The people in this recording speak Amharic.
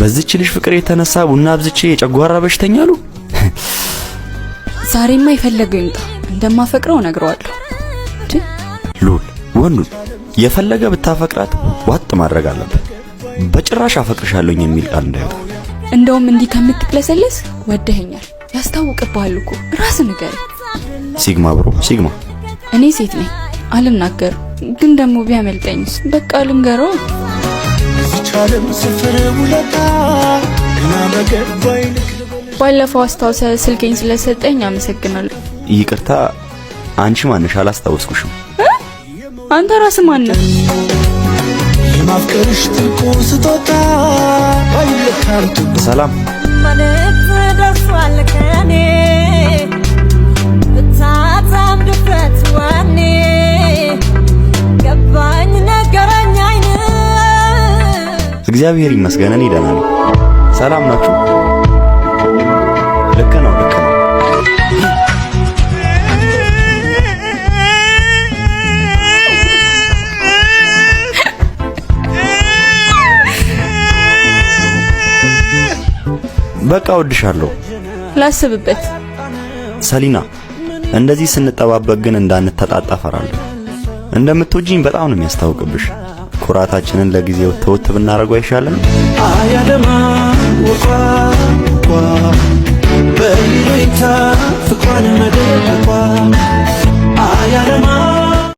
በዚች ልጅ ፍቅር የተነሳ ቡና አብዝቼ የጨጓራ በሽተኛ አሉ። ዛሬማ የፈለገው ይምጣ እንደማፈቅረው ነግረዋለሁ። ሉል ወንዱን የፈለገ ብታፈቅራት ዋጥ ማድረግ አለበት። በጭራሽ አፈቅርሻለሁ የሚል ቃል እንዳይወጣ። እንደውም እንዲህ ከምትቅለሰለስ ወደኸኛል ያስታውቅብሃል እኮ ራስ ንገር። ሲግማ ብሮ ሲግማ። እኔ ሴት ነኝ አልናገርም፣ ግን ደግሞ ቢያመልጠኝስ በቃ ልንገረው። ባለፈው አስታውሰ ስልኬን ስለሰጠኝ አመሰግናለሁ። ይቅርታ አንቺ ማንሽ? አላስታወስኩሽም። አንተ ራስ ማን ነህ? የማፍቀርሽ ጥልቁ ስጦታ አይለካምቱ ሰላም ማለት ደርሷል ከኔ ብታታም ድፍረት ዋኔ ገባኝ ነገረኝ አይነ እግዚአብሔር ይመስገን እኔ ደህና ነኝ። ሰላም ናችሁ? ልክ ነው ልክ ነው። በቃ ወድሻለሁ። ላስብበት። ሰሊና እንደዚህ ስንጠባበቅ ግን እንዳንተጣጣ ፈራለሁ። እንደምትወጂኝ በጣም ነው የሚያስታውቅብሽ። ኩራታችንን ለጊዜው ተውት ብናረጋው አይሻልም? አያለማ ወቋ በይታ ፍቅሯን መደበቋ አያለማ